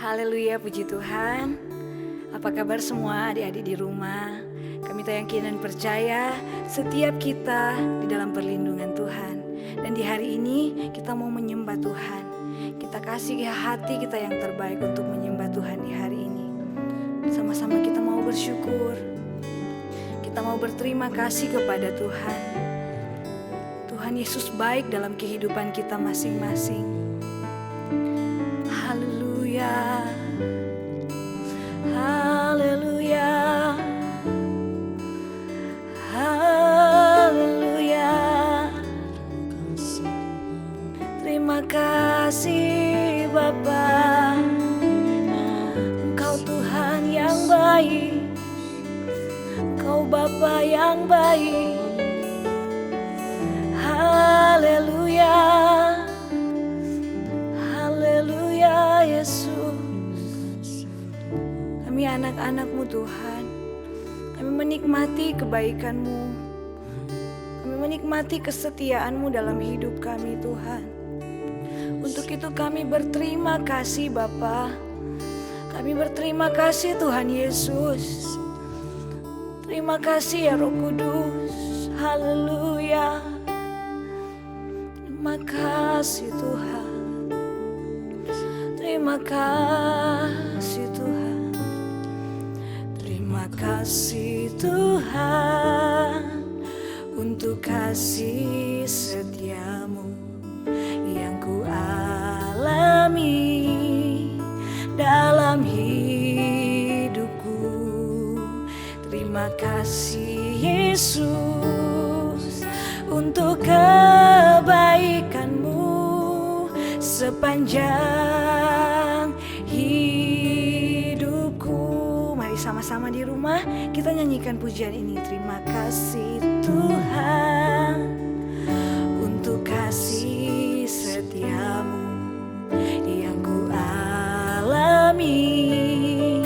Haleluya, puji Tuhan. Apa kabar semua adik-adik di rumah? Kami yakin dan percaya setiap kita di dalam perlindungan Tuhan. Dan di hari ini kita mau menyembah Tuhan. Kita kasih hati kita yang terbaik untuk menyembah Tuhan di hari ini. Sama-sama kita mau bersyukur. Kita mau berterima kasih kepada Tuhan. Tuhan Yesus baik dalam kehidupan kita masing-masing. Haleluya. Haleluya. Haleluya. Terima kasih Bapa. Engkau Tuhan yang baik. Engkau Bapa yang baik. Haleluya. Haleluya Yesus. Kami anak-anak-Mu Tuhan. Kami menikmati kebaikan-Mu. Kami menikmati kesetiaan-Mu dalam hidup kami Tuhan. Untuk itu kami berterima kasih Bapa. Kami berterima kasih Tuhan Yesus. Terima kasih ya Roh Kudus. Haleluya. Terima kasih Tuhan. Terima kasih Tuhan. Terima kasih Tuhan untuk kasih setia-Mu yang ku alami dalam hidupku. Terima kasih Yesus untuk kebaikan-Mu sepanjang hidupku. Mari sama-sama di rumah kita nyanyikan pujian ini. Terima kasih Tuhan untuk kasih setia-Mu yang ku alami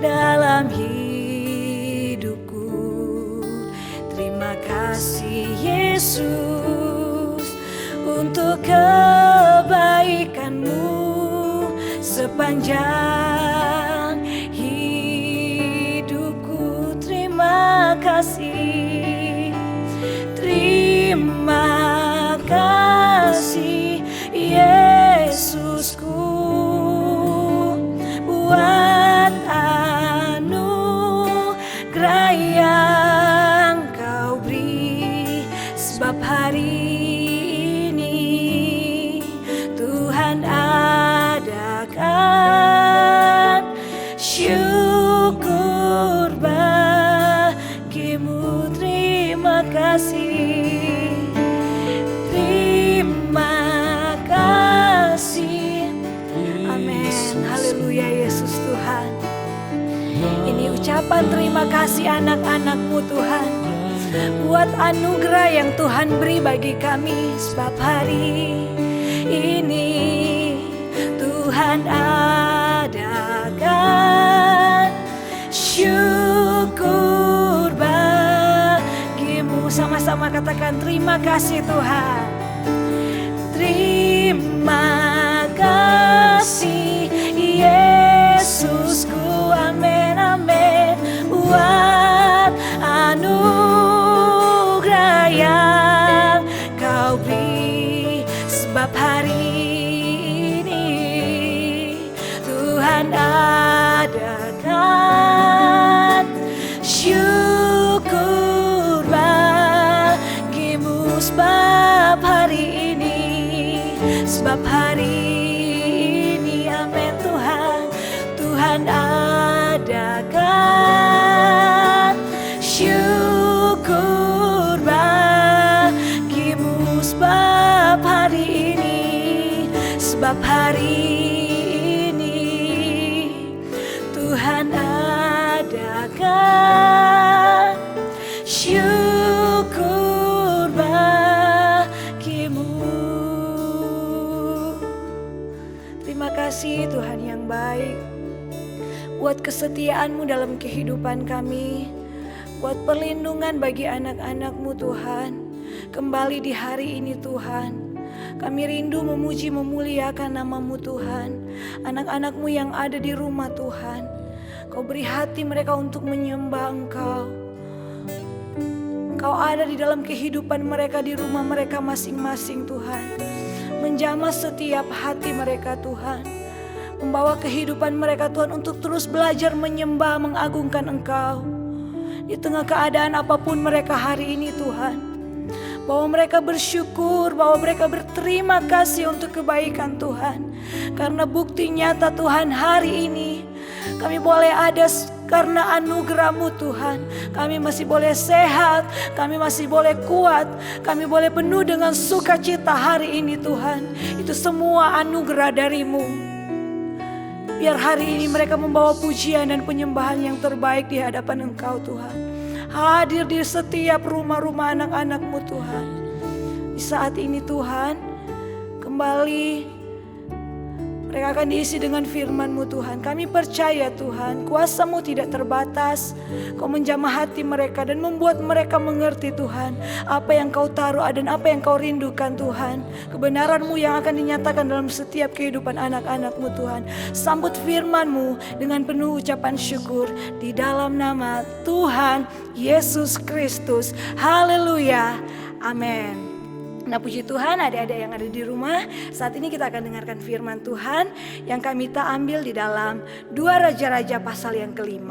dalam hidupku. Terima kasih Yesus untuk kebaikan-Mu sepanjang hidupku. Terima kasih. Terima kasih Yesusku buat anugerah yang Kau beri. Sebab hari ini Tuhan adakan syukur bagi-Mu. Terima kasih. Terima kasih. Amin. Haleluya Yesus Tuhan. Ini ucapan terima kasih anak-anak-Mu Tuhan, buat anugerah yang Tuhan beri bagi kami. Sebab hari ini Tuhan adakan syukur bagi-Mu. Sama-sama katakan terima kasih Tuhan. Terima kasih Yesusku. Amin, amin. Buat anugerah yang Kau beri. Sebab hari ini Tuhan adakan syukur bagi-Mu. Sebab hari ini amin Tuhan. Tuhan adakan syukur bagi-Mu. Sebab hari ini Tuhan adakan syukur bagi-Mu. Terima kasih Tuhan yang baik, buat kesetiaan-Mu dalam kehidupan kami, buat perlindungan bagi anak-anak-Mu Tuhan. Kembali di hari ini Tuhan, kami rindu memuji memuliakan nama-Mu Tuhan. Anak-anak-Mu yang ada di rumah Tuhan, Kau beri hati mereka untuk menyembah Engkau. Kau ada di dalam kehidupan mereka, di rumah mereka masing-masing Tuhan. Menjamah setiap hati mereka Tuhan. Membawa kehidupan mereka Tuhan untuk terus belajar menyembah, mengagungkan Engkau. Di tengah keadaan apapun mereka hari ini Tuhan. Bahwa mereka bersyukur, bahwa mereka berterima kasih untuk kebaikan Tuhan. Karena bukti nyata Tuhan hari ini kami boleh ada karena anugerah-Mu Tuhan. Kami masih boleh sehat, kami masih boleh kuat, kami boleh penuh dengan sukacita hari ini Tuhan. Itu semua anugerah dari-Mu. Biar hari ini mereka membawa pujian dan penyembahan yang terbaik di hadapan Engkau Tuhan. Hadir di setiap rumah-rumah anak-anak-Mu Tuhan. Di saat ini Tuhan, kembali mereka akan diisi dengan firman-Mu Tuhan. Kami percaya Tuhan, kuasa-Mu tidak terbatas. Kau menjamah hati mereka dan membuat mereka mengerti Tuhan apa yang Kau taruh dan apa yang Kau rindukan Tuhan. Kebenaran-Mu yang akan dinyatakan dalam setiap kehidupan anak-anak-Mu Tuhan. Sambut firman-Mu dengan penuh ucapan syukur di dalam nama Tuhan Yesus Kristus. Haleluya. Amin. Nah puji Tuhan, adik-adik yang ada di rumah, saat ini kita akan dengarkan firman Tuhan yang kami ambil di dalam 2 Raja-Raja pasal yang ke-5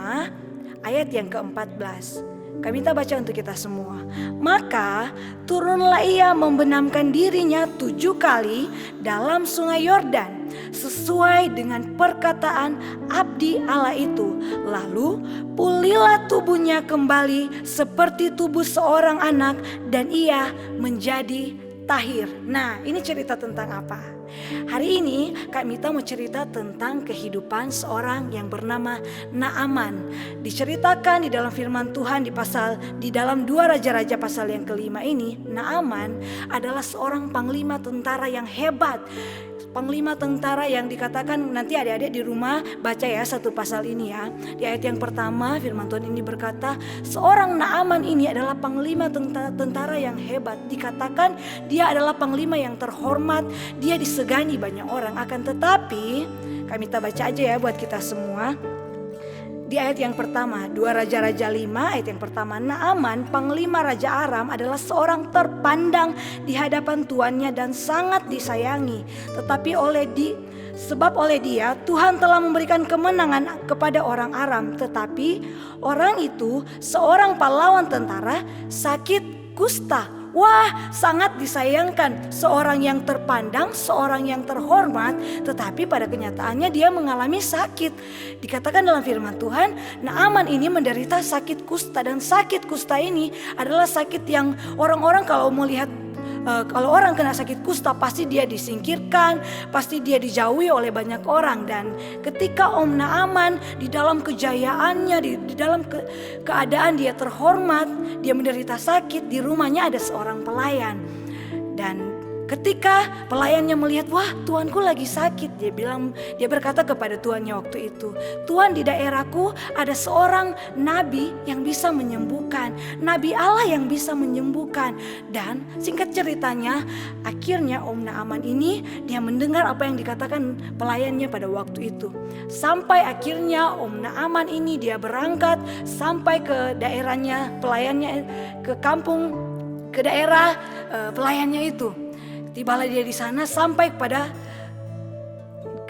ayat yang ke-14. Kami baca untuk kita semua. Maka turunlah ia membenamkan dirinya 7 kali dalam sungai Yordan, sesuai dengan perkataan abdi Allah itu. Lalu pulihlah tubuhnya kembali seperti tubuh seorang anak, dan ia menjadi tahir. Nah, ini cerita tentang apa? Hari ini Kak Mita mau cerita tentang kehidupan seorang yang bernama Naaman. Diceritakan di dalam firman Tuhan di dalam 2 Raja-Raja pasal yang ke-5 ini, Naaman adalah seorang panglima tentara yang hebat. Panglima tentara yang dikatakan, nanti adik-adik di rumah baca ya satu pasal ini ya. Di ayat yang pertama firman Tuhan ini berkata, seorang Naaman ini adalah panglima tentara yang hebat. Dikatakan dia adalah panglima yang terhormat, dia disegani banyak orang. Akan tetapi kami baca aja ya buat kita semua. Di ayat yang pertama, 2 Raja-Raja 5 ayat yang pertama, Naaman panglima Raja Aram adalah seorang terpandang di hadapan tuannya dan sangat disayangi. Tetapi sebab oleh dia Tuhan telah memberikan kemenangan kepada orang Aram. Tetapi orang itu seorang pahlawan tentara sakit kusta. Wah, sangat disayangkan, seorang yang terpandang, seorang yang terhormat, tetapi pada kenyataannya dia mengalami sakit. Dikatakan dalam firman Tuhan, Naaman ini menderita sakit kusta, dan sakit kusta ini adalah sakit yang orang-orang kalau melihat kalau orang kena sakit kusta pasti dia disingkirkan, pasti dia dijauhi oleh banyak orang. Dan ketika Om Naaman di dalam kejayaannya, di dalam keadaan dia terhormat, dia menderita sakit, di rumahnya ada seorang pelayan. Dan ketika pelayannya melihat, wah tuanku lagi sakit, dia berkata kepada tuannya waktu itu, Tuan, di daerahku ada seorang nabi yang bisa menyembuhkan, nabi Allah yang bisa menyembuhkan. Dan singkat ceritanya, akhirnya Om Naaman ini dia mendengar apa yang dikatakan pelayannya pada waktu itu. Sampai akhirnya Om Naaman ini dia berangkat sampai ke daerahnya pelayannya, ke kampung, ke daerah pelayannya itu. Tibalah dia di sana sampai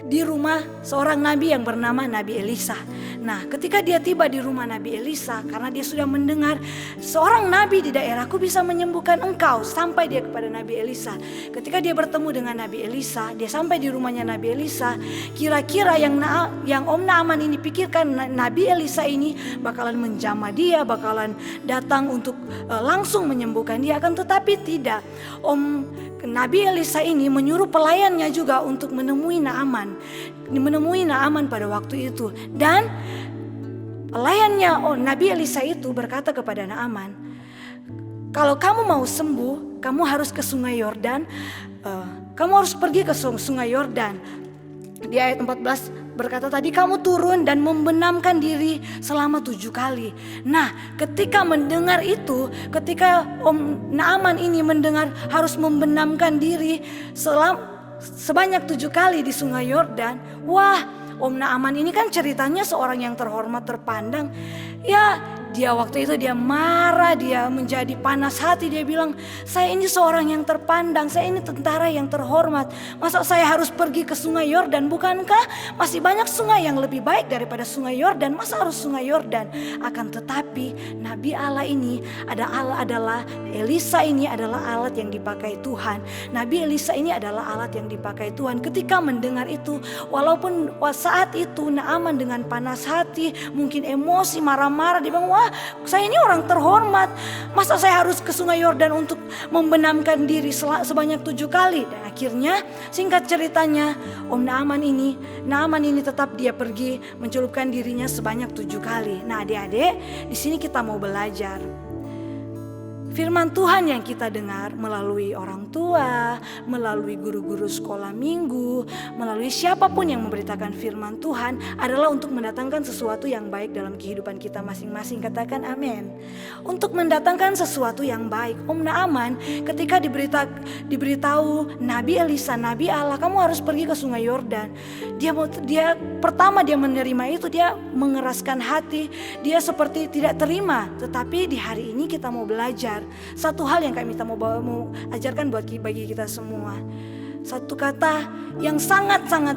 di rumah seorang nabi yang bernama Nabi Elisa. Nah, ketika dia tiba di rumah Nabi Elisa, karena dia sudah mendengar seorang nabi di daerahku bisa menyembuhkan engkau, sampai dia kepada Nabi Elisa. Ketika dia bertemu dengan Nabi Elisa, dia sampai di rumahnya Nabi Elisa. Kira-kira yang Om Naaman ini pikirkan, Nabi Elisa ini bakalan menjamah dia, bakalan datang untuk langsung menyembuhkan dia. Akan tetapi tidak. Nabi Elisa ini menyuruh pelayannya juga untuk menemui Naaman pada waktu itu. Dan pelayannya Nabi Elisa itu berkata kepada Naaman, kalau kamu mau sembuh, kamu harus ke sungai Yordan, kamu harus pergi ke sungai Yordan. Di ayat 14 berkata tadi, kamu turun dan membenamkan diri selama 7 kali. Nah, ketika mendengar itu, ketika Om Naaman ini mendengar harus membenamkan diri sebanyak 7 kali di Sungai Yordan. Wah, Om Naaman ini kan ceritanya seorang yang terhormat, terpandang. Ya, dia waktu itu dia marah, dia menjadi panas hati. Dia bilang, saya ini seorang yang terpandang, saya ini tentara yang terhormat. Masa saya harus pergi ke Sungai Yordan? Bukankah masih banyak sungai yang lebih baik daripada Sungai Yordan? Masa harus Sungai Yordan? Akan tetapi Nabi Allah ini adalah Elisa ini adalah alat yang dipakai Tuhan. Nabi Elisa ini adalah alat yang dipakai Tuhan. Ketika mendengar itu, walaupun saat itu Naaman dengan panas hati, mungkin emosi, marah-marah, dia bilang, wah, saya ini orang terhormat, masa saya harus ke Sungai Yordan untuk membenamkan diri sebanyak 7 kali. Dan akhirnya singkat ceritanya, Naaman ini tetap dia pergi mencelupkan dirinya sebanyak 7 kali. Nah, adik-adik, di sini kita mau belajar firman Tuhan yang kita dengar melalui orang tua, melalui guru-guru sekolah minggu, melalui siapapun yang memberitakan firman Tuhan adalah untuk mendatangkan sesuatu yang baik dalam kehidupan kita masing-masing. Katakan amin. Untuk mendatangkan sesuatu yang baik. Om Naaman ketika diberitahu Nabi Elisa, Nabi Allah, kamu harus pergi ke Sungai Yordan. Dia pertama dia menerima itu, dia mengeraskan hati, dia seperti tidak terima. Tetapi di hari ini kita mau belajar satu hal yang kami mau ajarkan bagi kita semua. Satu kata yang sangat-sangat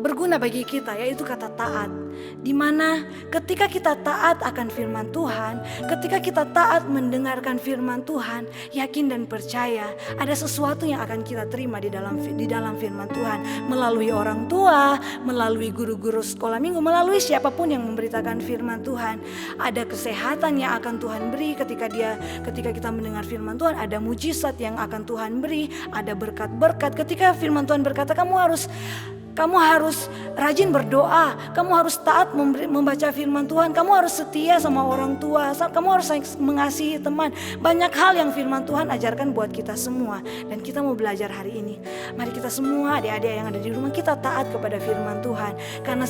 berguna bagi kita, yaitu kata taat. Dimana ketika kita taat akan firman Tuhan, ketika kita taat mendengarkan firman Tuhan, yakin dan percaya ada sesuatu yang akan kita terima di dalam firman Tuhan, melalui orang tua, melalui guru-guru sekolah minggu, melalui siapapun yang memberitakan firman Tuhan. Ada kesehatan yang akan Tuhan beri ketika kita mendengar firman Tuhan, ada mujizat yang akan Tuhan beri, ada berkat-berkat. Ketika firman Tuhan berkata kamu harus rajin berdoa, kamu harus taat membaca firman Tuhan, kamu harus setia sama orang tua, kamu harus mengasihi teman. Banyak hal yang firman Tuhan ajarkan buat kita semua. Dan kita mau belajar hari ini. Mari kita semua adik-adik yang ada di rumah, kita taat kepada firman Tuhan. Karena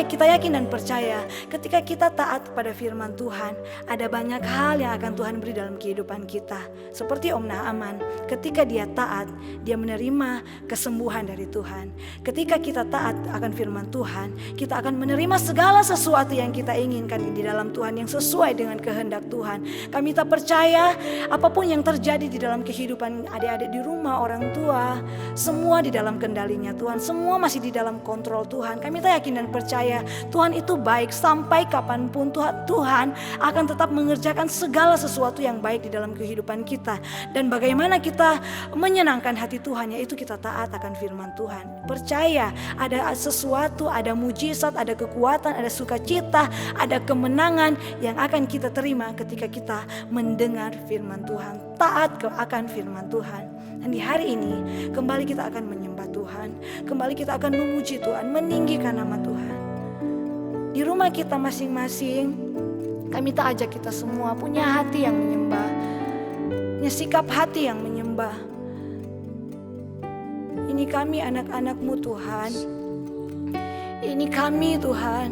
kita yakin dan percaya ketika kita taat kepada firman Tuhan, ada banyak hal yang akan Tuhan beri dalam kehidupan kita. Seperti Om Naaman, ketika dia taat, dia menerima kesembuhan dari Tuhan. Ketika kita taat akan firman Tuhan, kita akan menerima segala sesuatu yang kita inginkan di dalam Tuhan yang sesuai dengan kehendak Tuhan. Kami tak percaya apapun yang terjadi di dalam kehidupan adik-adik di rumah, orang tua, semua di dalam kendalinya Tuhan, semua masih di dalam kontrol Tuhan. Kami tak yakin dan percaya Tuhan itu baik sampai kapanpun. Tuhan akan tetap mengerjakan segala sesuatu yang baik di dalam kehidupan kita. Dan bagaimana kita menyenangkan hati Tuhan, yaitu kita taat akan firman Tuhan. Percaya ada sesuatu, ada mujizat, ada kekuatan, ada sukacita, ada kemenangan yang akan kita terima ketika kita mendengar firman Tuhan, taat akan firman Tuhan. Dan di hari ini kembali kita akan menyembah Tuhan, kembali kita akan memuji Tuhan, meninggikan nama Tuhan. Di rumah kita masing-masing, kami tak ajak kita semua punya hati yang menyembah, punya sikap hati yang menyembah. Ini kami anak-anak-Mu Tuhan. Ini kami Tuhan.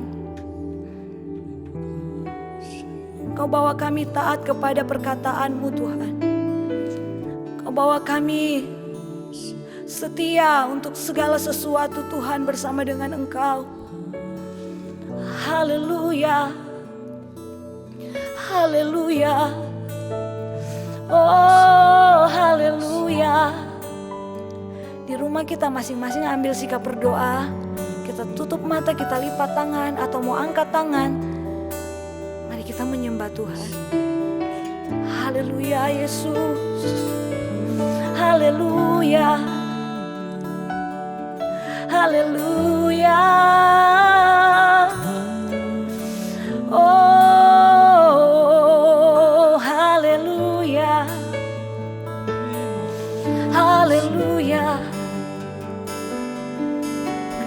Kau bawa kami taat kepada perkataan-Mu Tuhan. Kau bawa kami setia untuk segala sesuatu Tuhan bersama dengan Engkau. Haleluya. Haleluya. Oh, haleluya. Di rumah kita masing-masing ambil sikap berdoa. Kita tutup mata, kita lipat tangan atau mau angkat tangan. Mari kita menyembah Tuhan. Haleluya Yesus. Haleluya. Haleluya. Oh, haleluya. Haleluya.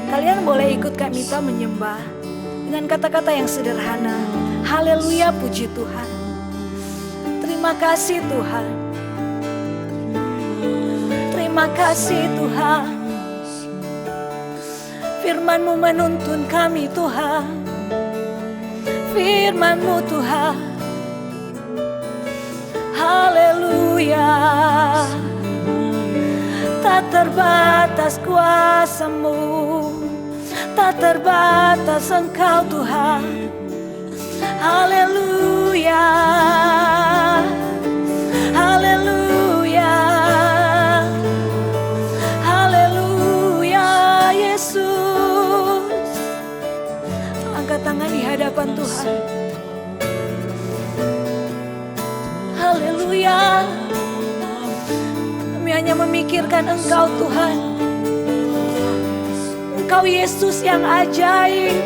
Kalian boleh ikut Kak Mita menyembah dengan kata-kata yang sederhana. Haleluya, puji Tuhan. Terima kasih Tuhan. Terima kasih Tuhan. Firman-Mu menuntun kami Tuhan. Firman-Mu Tuhan. Haleluya. Tak terbatas kuasa-Mu, tak terbatas Engkau Tuhan. Haleluya, haleluya, haleluya Yesus. Angkat tangan di hadapan Tuhan. Haleluya. Kami hanya memikirkan Engkau Tuhan. Engkau Yesus yang ajaib,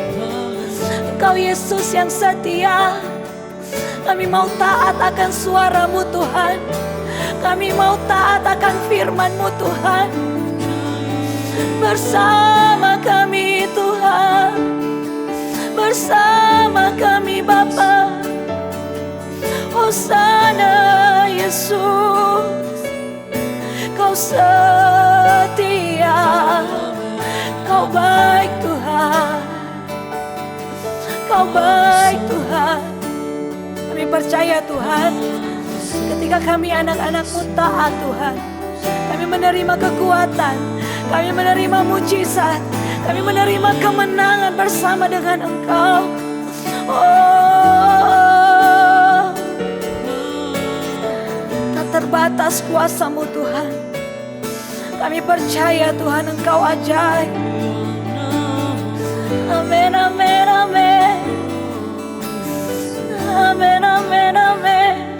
Engkau Yesus yang setia. Kami mau taat akan suara-Mu Tuhan. Kami mau taat akan firman-Mu Tuhan. Bersama kami Tuhan, bersama kami Bapa. Hosana Yesus, Kau setia, Kau baik Tuhan, Kau baik Tuhan. Kami percaya Tuhan, ketika kami anak-anak-Mu taat Tuhan, kami menerima kekuatan, kami menerima mujizat, kami menerima kemenangan bersama dengan Engkau. Oh, tak terbatas kuasa-Mu Tuhan. Kami percaya Tuhan Engkau ajaib. Amin, amin, amin. Amin, amin, amin.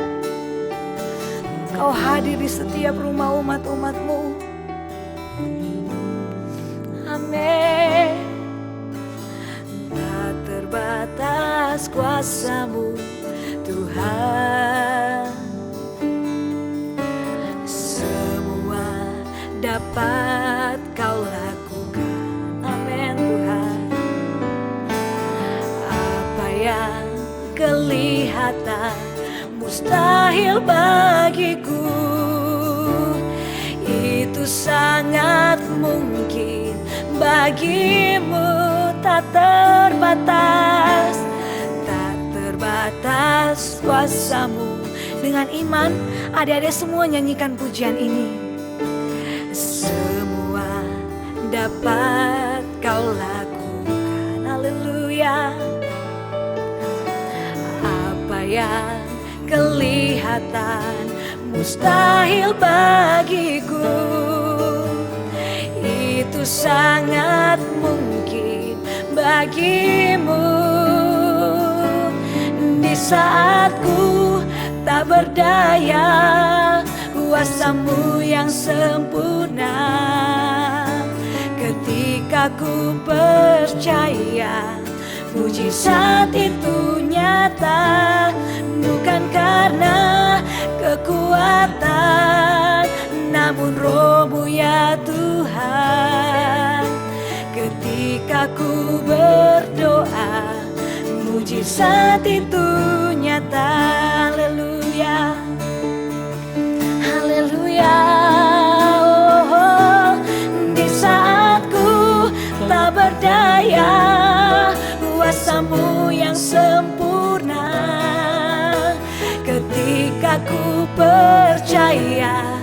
Kau hadir di setiap rumah umat-umat-Mu. Amin. Tak terbatas kuasa-Mu Tuhan. Semua dapat Kau lakukan. Amin Tuhan. Apa yang kelihatan mustahil bagiku, itu sangat mungkin bagimu. Tak terbatas, tak terbatas kuasa-Mu. Dengan iman, adik-adik semua nyanyikan pujian ini. Semua dapat Kau lakukan. Haleluya. Apa yang kelihatan mustahil bagiku, itu sangat mungkin bagimu. Di saat ku tak berdaya, kuasa-Mu yang sempurna. Ketika ku percaya, mujizat itu nyata. Bukan karena kekuatan, namun Roh-Mu ya Tuhan. Ketika ku berdoa, mujizat itu nyata. Haleluya, haleluya. Oh, di saat ku tak berdaya, kuasa-Mu yang sempurna. Ketika ku percaya,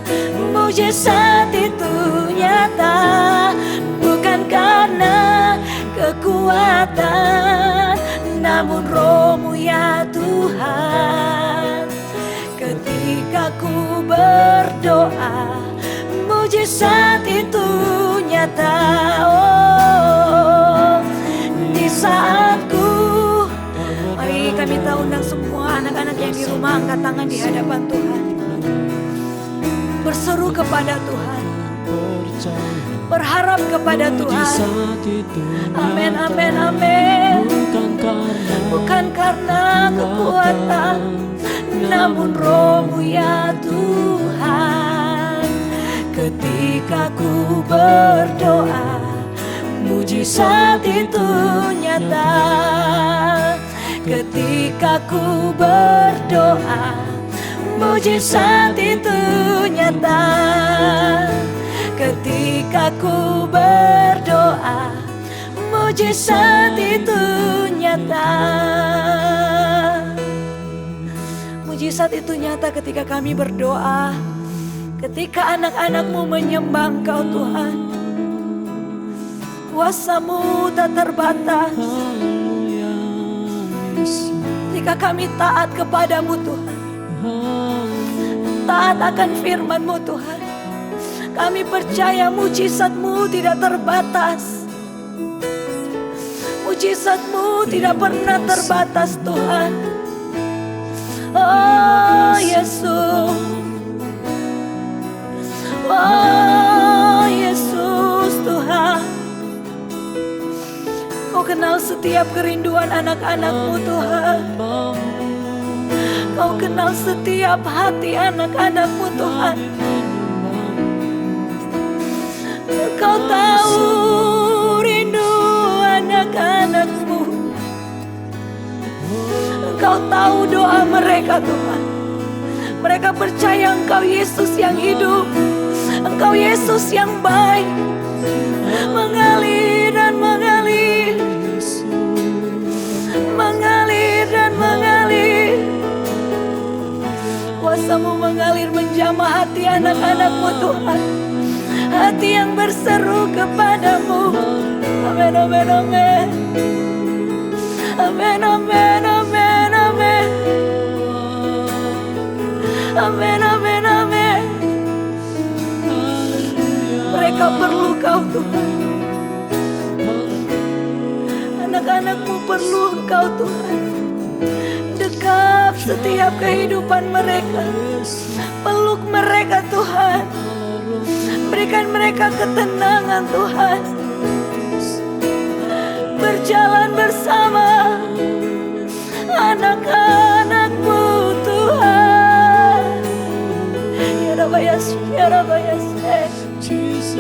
mujizat itu nyata. Bukan karena kekuatan, namun Roh-Mu ya Tuhan. Ketika ku berdoa, mujizat itu nyata. Oh, di saat ku, mari kami undang semua anak-anak yang di rumah angkat tangan di hadapan Tuhan. Berseru kepada Tuhan, berharap kepada Tuhan. Amin, amin, amin. Bukan karena kekuatan, namun Roh-Mu ya Tuhan. Ketika ku berdoa, mujizat itu nyata. Ketika ku berdoa, mujizat itu nyata. Ketika ku berdoa, mujizat itu nyata. Mujizat itu nyata ketika kami berdoa. Ketika anak-anak-Mu menyembah Engkau Tuhan, kuasa-Mu tak terbatas. Ketika kami taat kepadamu Tuhan, taat akan firman-Mu Tuhan, kami percaya mujizat-Mu tidak terbatas. Mujizat-Mu tidak pernah terbatas Tuhan. Oh Yesus, oh Yesus Tuhan, Kau kenal setiap kerinduan anak-anak-Mu Tuhan. Kau kenal setiap hati anak-anak-Mu Tuhan. Kau tahu rindu anak-anak-Mu. Engkau tahu doa mereka Tuhan. Mereka percaya Engkau Yesus yang hidup, Engkau Yesus yang baik, mengalir dan mengalir, mengalir dan mengalir. Kuasa-Mu mengalir menjamah hati anak-anak-Mu Tuhan, hati yang berseru kepadamu. Amin, amin, amin. Amin, amin, amin, amin. Amin, amin, amin. Mereka perlu Kau Tuhan. Anak-anak-Mu perlu Engkau Tuhan. Dekap setiap kehidupan mereka. Peluk mereka Tuhan. Berikan mereka ketenangan Tuhan. Berjalan bersama anak-anak-Mu Tuhan. Ya Rabbi Yesus, ya Rabbi Yesus,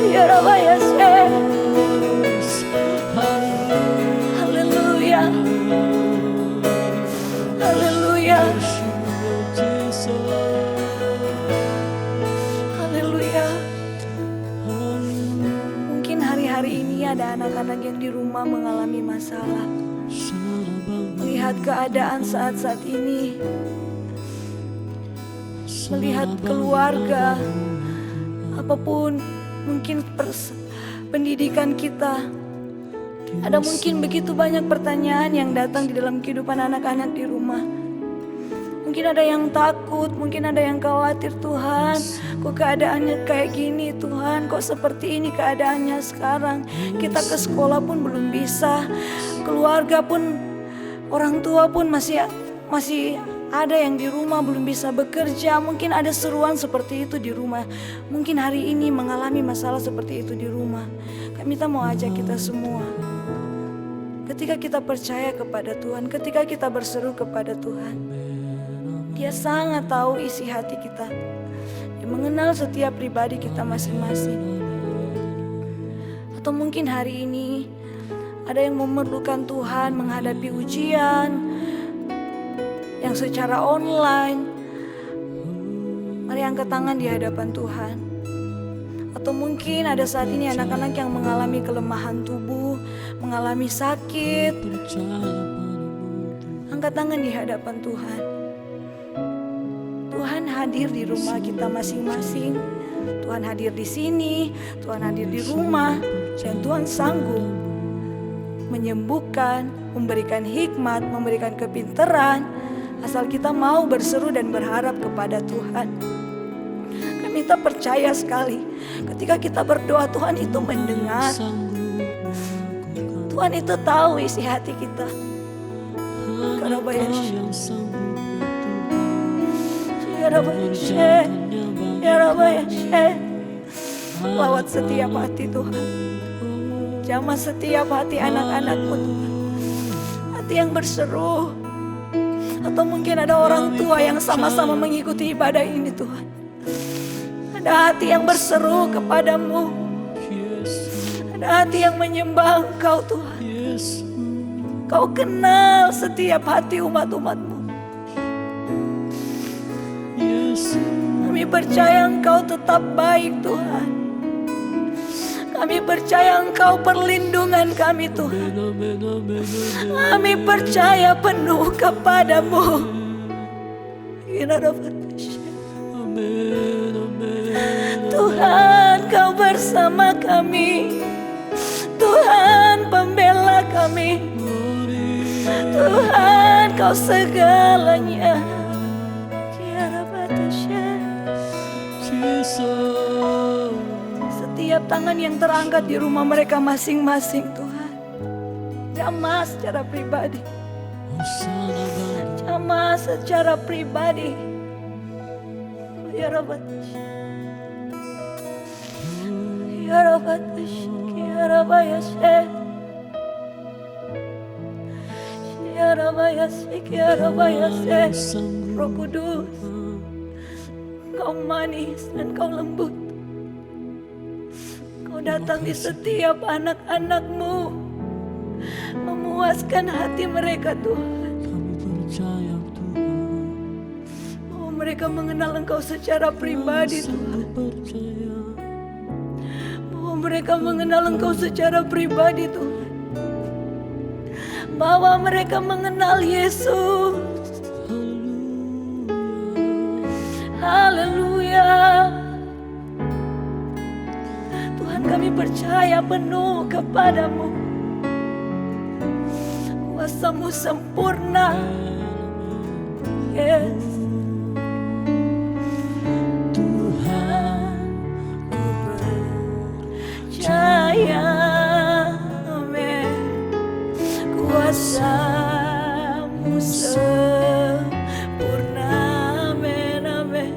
ya Rabbi Yesus. Haleluya, haleluya, haleluya. Mungkin hari-hari ini ada anak-anak yang di rumah mengalami masalah, melihat keadaan saat-saat ini, melihat keluarga, apapun mungkin pendidikan kita. Ada mungkin begitu banyak pertanyaan yang datang di dalam kehidupan anak-anak di rumah. Mungkin ada yang takut, mungkin ada yang khawatir, Tuhan, kok keadaannya kayak gini Tuhan, kok seperti ini keadaannya sekarang. Kita ke sekolah pun belum bisa, keluarga pun, orang tua pun masih ada yang di rumah belum bisa bekerja. Mungkin ada seruan seperti itu di rumah. Mungkin hari ini mengalami masalah seperti itu di rumah. Kami mau ajak kita semua, ketika kita percaya kepada Tuhan, ketika kita berseru kepada Tuhan, Dia sangat tahu isi hati kita. Dia mengenal setiap pribadi kita masing-masing. Atau mungkin hari ini ada yang memerlukan Tuhan menghadapi ujian yang secara online. Mari angkat tangan di hadapan Tuhan. Atau mungkin ada saat ini anak-anak yang mengalami kelemahan tubuh, mengalami sakit. Angkat tangan di hadapan Tuhan. Tuhan hadir di rumah kita masing-masing. Tuhan hadir di sini, Tuhan hadir di rumah, dan Tuhan sanggup menyembuhkan, memberikan hikmat, memberikan kepintaran, asal kita mau berseru dan berharap kepada Tuhan. Kita percaya sekali, ketika kita berdoa Tuhan itu mendengar. Tuhan itu tahu isi hati kita. Lawat setiap hati Tuhan, jamah setiap hati anak-anak-Mu Tuhan, hati yang berseru. Atau mungkin ada orang tua yang sama-sama mengikuti ibadah ini Tuhan, ada hati yang berseru kepadamu, ada hati yang menyembah Engkau Tuhan. Kau kenal setiap hati umat-umat-Mu. Kami percaya Engkau tetap baik Tuhan. Kami percaya Engkau perlindungan kami Tuhan. Kami percaya penuh kepadamu. Amin. Tuhan, Kau bersama kami. Tuhan, pembela kami. Tuhan, Kau segalanya. Setiap tangan yang terangkat di rumah mereka masing-masing, Tuhan, jamah secara pribadi. Jamah secara pribadi. Ya Rabbi, ya Rabbi, ya Rabbi, ya Rabbi, ya Rabbi, Roh Kudus, Kau manis dan Kau lembut. Kau datang di setiap anak-anak-Mu, memuaskan hati mereka, Tuhan. Oh, mereka mengenal Engkau secara pribadi, Tuhan. Oh, mereka mengenal Engkau secara pribadi, Tuhan. Bahwa mereka mengenal Yesus. Haleluya. Tuhan, kami percaya penuh kepadamu. Kuasa-Mu sempurna. Yes. Tuhan, ku percaya. Amin. Kuasa-Mu sempurna. Amin, amin.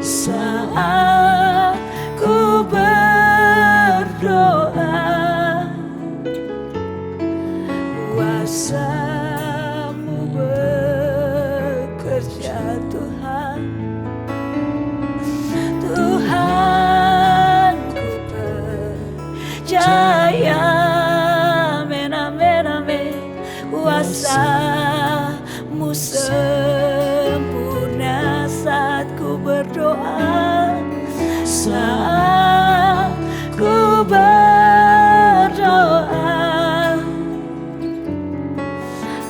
Saat ku berdoa, kuasa-Mu bekerja, Tuhan. Tuhan, ku percaya. Amin, amin, amin. Kuasa-Mu sempurna saat ku berdoa. Saat ku berdoa,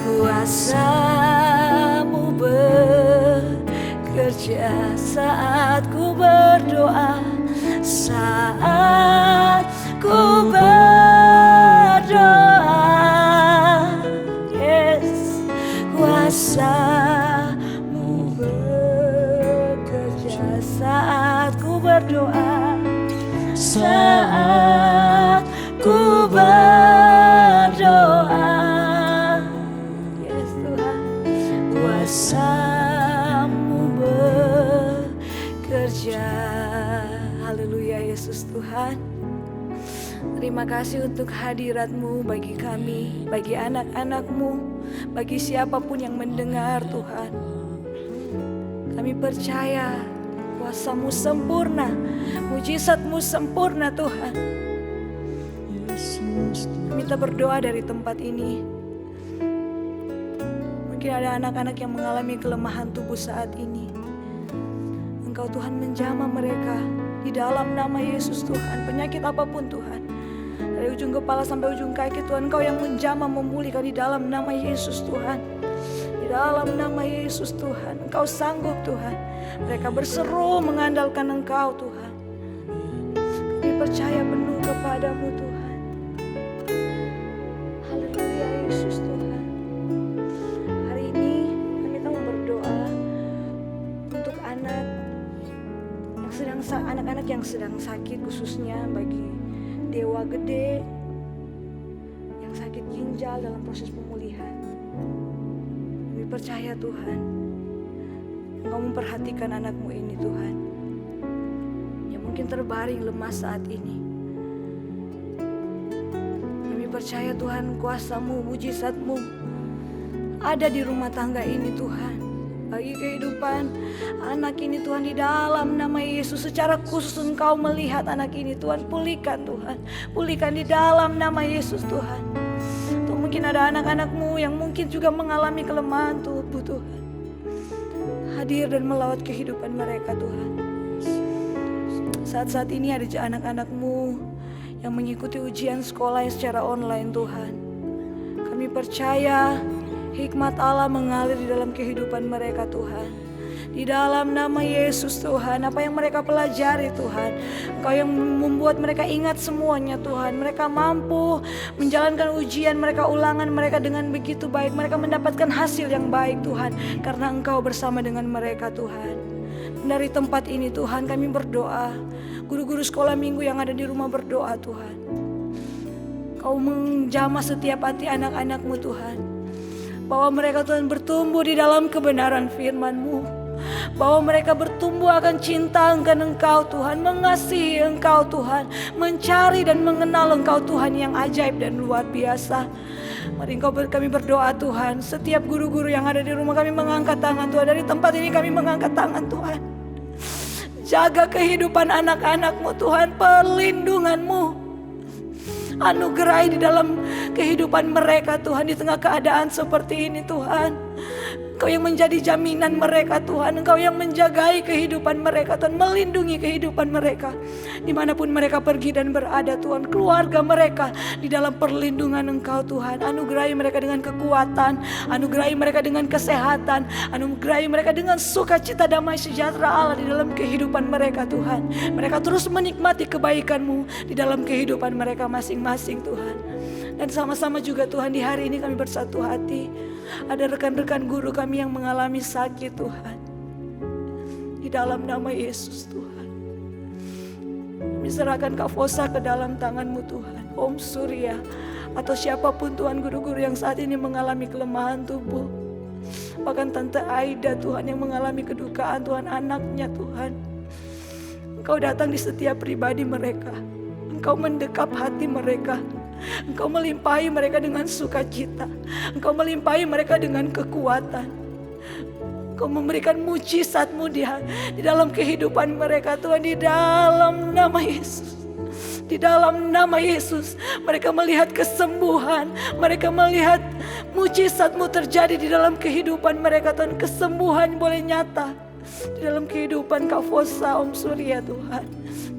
kuasa-Mu bekerja saat ku berdoa. Saat ku berdoa, yes, kuasa-Mu bekerja saat ku berdoa. Saat ku berdoa, yes Tuhan, kuasa-Mu bekerja. Haleluya Yesus Tuhan. Terima kasih untuk hadirat-Mu bagi kami, bagi anak-anak-Mu, bagi siapapun yang mendengar Tuhan. Kami percaya kuasa-Mu sempurna, mujizat-Mu sempurna Tuhan. Minta berdoa dari tempat ini. Mungkin ada anak-anak yang mengalami kelemahan tubuh saat ini. Engkau Tuhan menjamah mereka di dalam nama Yesus Tuhan. Penyakit apapun Tuhan, dari ujung kepala sampai ujung kaki Tuhan, Engkau yang menjamah memulihkan di dalam nama Yesus Tuhan. Di dalam nama Yesus Tuhan, Engkau sanggup Tuhan. Mereka berseru mengandalkan Engkau Tuhan. Kami percaya penuh kepadamu Tuhan. Haleluya Yesus Tuhan. Hari ini kami tahu berdoa untuk anak-anak yang sedang sakit, khususnya bagi Dewa Gede yang sakit ginjal dalam proses pemulihan. Kami percaya Tuhan, Engkau memperhatikan anak-Mu ini Tuhan, yang mungkin terbaring lemas saat ini. Kami percaya Tuhan, kuasa-Mu, mujizat-Mu ada di rumah tangga ini Tuhan. Bagi kehidupan anak ini Tuhan, di dalam nama Yesus, secara khusus Engkau melihat anak ini Tuhan. Pulihkan Tuhan, pulihkan di dalam nama Yesus Tuhan. Tuh, mungkin ada anak-anak-Mu yang mungkin juga mengalami kelemahan tubuh Tuhan. Hadir dan melawat kehidupan mereka Tuhan. Saat-saat ini ada anak-anak-Mu yang mengikuti ujian sekolah secara online Tuhan. Kami percaya hikmat Allah mengalir di dalam kehidupan mereka Tuhan. Di dalam nama Yesus Tuhan, apa yang mereka pelajari Tuhan, Engkau yang membuat mereka ingat semuanya Tuhan. Mereka mampu menjalankan ujian mereka, ulangan mereka dengan begitu baik. Mereka mendapatkan hasil yang baik Tuhan, karena Engkau bersama dengan mereka Tuhan. Dari tempat ini Tuhan kami berdoa, guru-guru sekolah minggu yang ada di rumah berdoa Tuhan, Kau menjamah setiap hati anak-anak-Mu Tuhan, bahwa mereka Tuhan bertumbuh di dalam kebenaran firman-Mu, bahwa mereka bertumbuh akan cinta akan Engkau Tuhan, mengasihi Engkau Tuhan, mencari dan mengenal Engkau Tuhan yang ajaib dan luar biasa. Mari kami berdoa Tuhan, setiap guru-guru yang ada di rumah kami mengangkat tangan Tuhan. Dari tempat ini kami mengangkat tangan Tuhan. Jaga kehidupan anak-anak-Mu Tuhan, perlindungan-Mu anugerahi di dalam kehidupan mereka Tuhan, di tengah keadaan seperti ini Tuhan. Engkau yang menjadi jaminan mereka Tuhan, Engkau yang menjagai kehidupan mereka Tuhan, melindungi kehidupan mereka dimanapun mereka pergi dan berada Tuhan. Keluarga mereka di dalam perlindungan Engkau Tuhan. Anugerahi mereka dengan kekuatan, anugerahi mereka dengan kesehatan, anugerahi mereka dengan sukacita damai sejahtera Allah di dalam kehidupan mereka Tuhan. Mereka terus menikmati kebaikan-Mu di dalam kehidupan mereka masing-masing Tuhan. Dan sama-sama juga Tuhan, di hari ini kami bersatu hati. Ada rekan-rekan guru kami yang mengalami sakit Tuhan. Di dalam nama Yesus Tuhan, kami serahkan Kak Fosa ke dalam tangan-Mu Tuhan. Om Surya atau siapapun Tuhan, guru-guru yang saat ini mengalami kelemahan tubuh. Bahkan Tante Aida Tuhan yang mengalami kedukaan Tuhan, anaknya Tuhan. Engkau datang di setiap pribadi mereka. Engkau mendekap hati mereka. Engkau melimpahi mereka dengan sukacita. Engkau melimpahi mereka dengan kekuatan. Engkau memberikan mujizat-Mu di dalam kehidupan mereka Tuhan. Di dalam nama Yesus, di dalam nama Yesus, mereka melihat kesembuhan. Mereka melihat mujizat-Mu terjadi di dalam kehidupan mereka Tuhan. Kesembuhan boleh nyata di dalam kehidupan Kak Fosa, Om Surya Tuhan.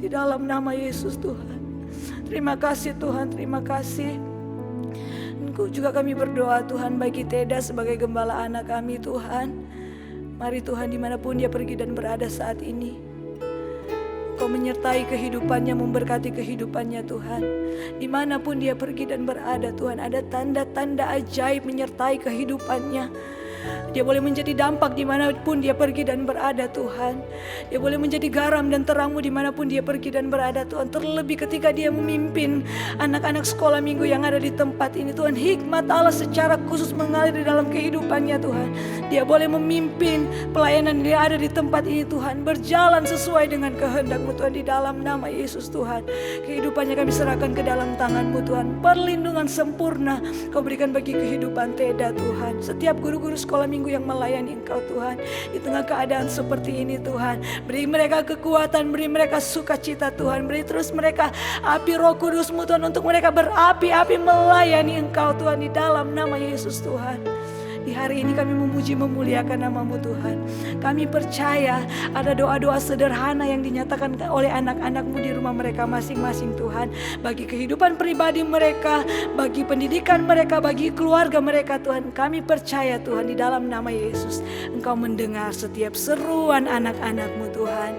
Di dalam nama Yesus Tuhan. Terima kasih Tuhan, terima kasih. Engkau juga kami berdoa Tuhan bagi Teda sebagai gembala anak kami Tuhan. Mari Tuhan, dimanapun dia pergi dan berada saat ini, Kau menyertai kehidupannya, memberkati kehidupannya Tuhan. Dimanapun dia pergi dan berada Tuhan, ada tanda-tanda ajaib menyertai kehidupannya. Dia boleh menjadi dampak dimanapun dia pergi dan berada Tuhan. Dia boleh menjadi garam dan terang-Mu dimanapun dia pergi dan berada Tuhan. Terlebih ketika dia memimpin anak-anak sekolah minggu yang ada di tempat ini Tuhan, hikmat Allah secara khusus mengalir di dalam kehidupannya Tuhan. Dia boleh memimpin pelayanan dia ada di tempat ini Tuhan, berjalan sesuai dengan kehendak-Mu Tuhan. Di dalam nama Yesus Tuhan, kehidupannya kami serahkan ke dalam tangan-Mu Tuhan. Perlindungan sempurna Kau berikan bagi kehidupan Teda Tuhan. Setiap guru-guru sekolah minggu yang melayani Engkau Tuhan, di tengah keadaan seperti ini Tuhan, beri mereka kekuatan, beri mereka sukacita Tuhan. Beri terus mereka api Roh Kudus-Mu Tuhan, untuk mereka berapi-api melayani Engkau Tuhan. Di dalam nama Yesus Tuhan, di hari ini kami memuji memuliakan nama-Mu Tuhan. Kami percaya ada doa-doa sederhana yang dinyatakan oleh anak-anak-Mu di rumah mereka masing-masing Tuhan. Bagi kehidupan pribadi mereka, bagi pendidikan mereka, bagi keluarga mereka Tuhan. Kami percaya Tuhan, di dalam nama Yesus Engkau mendengar setiap seruan anak-anak-Mu Tuhan.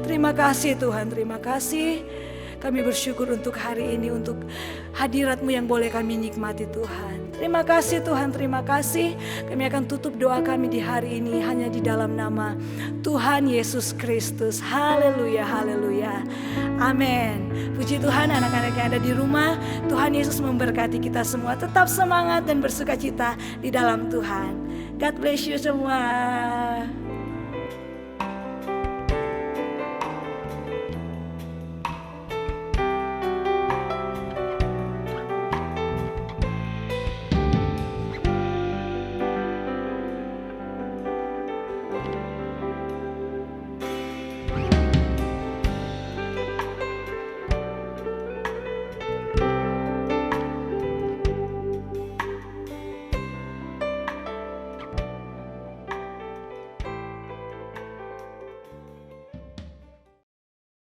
Terima kasih Tuhan, terima kasih. Kami bersyukur untuk hari ini, untuk hadirat-Mu yang boleh kami nikmati Tuhan. Terima kasih Tuhan, terima kasih. Kami akan tutup doa kami di hari ini hanya di dalam nama Tuhan Yesus Kristus. Haleluya, haleluya. Amin. Puji Tuhan, anak-anak yang ada di rumah, Tuhan Yesus memberkati kita semua. Tetap semangat dan bersukacita di dalam Tuhan. God bless you semua.